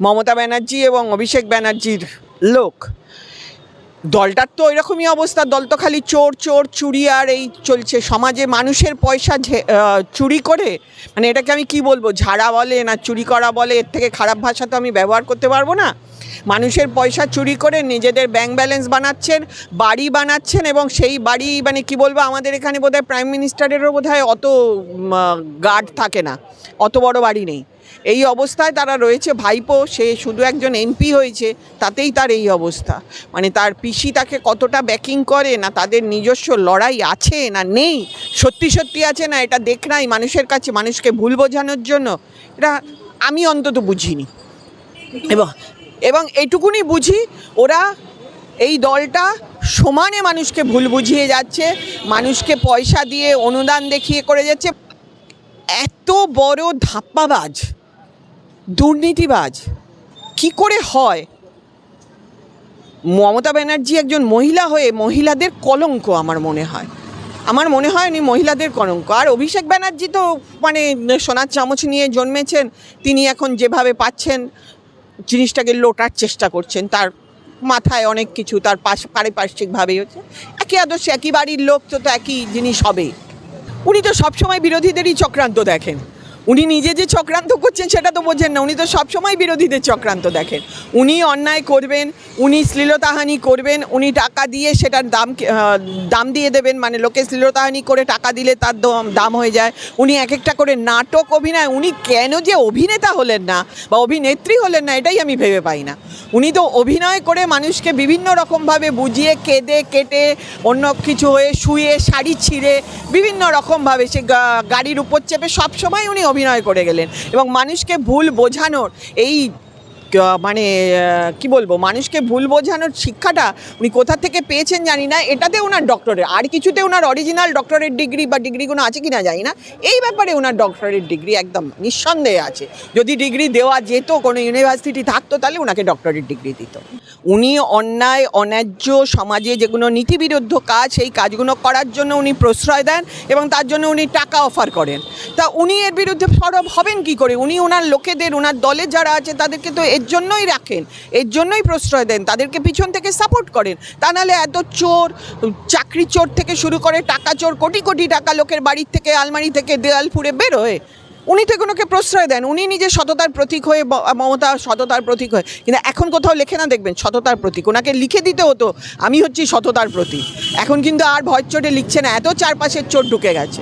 মমতা ব্যানার্জি এবং অভিষেক ব্যানার্জির লোক দলটার তো ওইরকমই অবস্থা। দল তো খালি চোর চোর চুরি আর এই চলছে সমাজে। মানুষের পয়সা চুরি করে, মানে এটাকে আমি কি বলবো, ঝাড়া বলে না চুরি করা বলে, এর থেকে খারাপ ভাষা তো আমি ব্যবহার করতে পারবো না। মানুষের পয়সা চুরি করে নিজেদের ব্যাংক ব্যালেন্স বানাচ্ছেন, বাড়ি বানাচ্ছেন, এবং সেই বাড়ি মানে কি বলবো, আমাদের এখানে বোধহয় প্রাইম মিনিস্টারেরও বোধহয় অত গার্ড থাকে না, অত বড় বাড়ি নেই। এই অবস্থায় তারা রয়েছে। ভাইপো সে শুধু একজন এমপি হয়েছে, তাতেই তার এই অবস্থা। মানে তার পিসি তাকে কতটা ব্যাকিং করে, না তাদের নিজস্ব লড়াই আছে না নেই, সত্যি সত্যি আছে না এটা দেখ নাই মানুষের কাছে, মানুষকে ভুল বোঝানোর জন্য, এটা আমি অন্তত বুঝিনি। এবং এইটুকুনি বুঝি, ওরা এই দলটা সমানে মানুষকে ভুল বুঝিয়ে যাচ্ছে, মানুষকে পয়সা দিয়ে অনুদান দেখিয়ে করে যাচ্ছে। এত বড় ধাপ্পাবাজ, দুর্নীতিবাজ কি করে হয়? মমতা ব্যানার্জি একজন মহিলা হয়ে মহিলাদের কলঙ্ক আমার মনে হয় উনি মহিলাদের কলঙ্ক। আর অভিষেক ব্যানার্জি তো মানে সোনার চামচ নিয়ে জন্মেছেন, তিনি এখন যেভাবে পাচ্ছেন জিনিসটাকে লোটার চেষ্টা করছেন। তার মাথায় অনেক কিছু, তার পারিপার্শ্বিকভাবেই হচ্ছে, একই আদর্শ, একই বাড়ির লোক, তো একই জিনিস হবে। উনি তো সবসময় বিরোধীদেরই চক্রান্ত দেখেন। উনি নিজে যে চক্রান্ত করছেন সেটা তো বোঝেন না, উনি তো সবসময় বিরোধীদের চক্রান্ত দেখেন। উনি অন্যায় করবেন, উনি শ্লীলতাহানি করবেন, উনি টাকা দিয়ে সেটার দাম দিয়ে দেবেন, মানে লোকে শ্লীলতাহানি করে টাকা দিলে তার দাম হয়ে যায়। উনি এক একটা করে নাটক অভিনয়, উনি কেন যে অভিনেতা হলেন না বা অভিনেত্রী হলেন না এটাই আমি ভেবে পাই না। উনি তো অভিনয় করে মানুষকে বিভিন্ন রকমভাবে বুঝিয়ে, কেঁদে কেটে, অন্য কিছু হয়ে, শুয়ে, শাড়ি ছিঁড়ে, বিভিন্ন রকমভাবে সে গাড়ির উপর চেপে সবসময় উনি অভিনয় করে গেলেন। এবং মানুষকে ভুল বোঝানোর এই মানে কি বলবো, মানুষকে ভুল বোঝানোর শিক্ষাটা উনি কোথা থেকে পেয়েছেন জানি না। এটাতে ওনার ডক্টরেট, আর কিছুতে ওনার অরিজিনাল ডক্টরেট ডিগ্রি বা ডিগ্রিগুলো আছে কি না জানি না, এই ব্যাপারে ওনার ডক্টরেট ডিগ্রি একদম নিঃসন্দেহে আছে। যদি ডিগ্রি দেওয়া যেত, কোনো ইউনিভার্সিটি থাকতো, তাহলে ওনাকে ডক্টরেট ডিগ্রি দিত। উনি অন্যায় অন্যায্য সমাজে যেগুলো নীতিবিরুদ্ধ কাজ, সেই কাজগুলো করার জন্য উনি প্রশ্রয় দেন এবং তার জন্য উনি টাকা অফার করেন। তা উনি এর বিরুদ্ধে সরব হবেন কি করে? উনি ওনার লোকেদের, ওনার দলের যারা আছে তাদেরকে তো এর জন্যই রাখেন, এর জন্যই প্রশ্রয় দেন, তাদেরকে পিছন থেকে সাপোর্ট করেন। তা নাহলে এত চোর, চাকরি চোর থেকে শুরু করে টাকা চোর, কোটি কোটি টাকা লোকের বাড়ির থেকে, আলমারি থেকে দেয়াল ফুঁড়ে বেরোয়, উনি তো এগুলোকে প্রশ্রয় দেন। উনি নিজে সততার প্রতীক হয়ে, মমতা সততার প্রতীক হয়ে, কিন্তু এখন কোথাও লেখে না দেখবেন সততার প্রতীক। ওনাকে লিখে দিতে হতো আমি হচ্ছি সততার প্রতীক। এখন কিন্তু আর ভয় চোটে লিখছে না, এত চারপাশের চোট ঢুকে গেছে।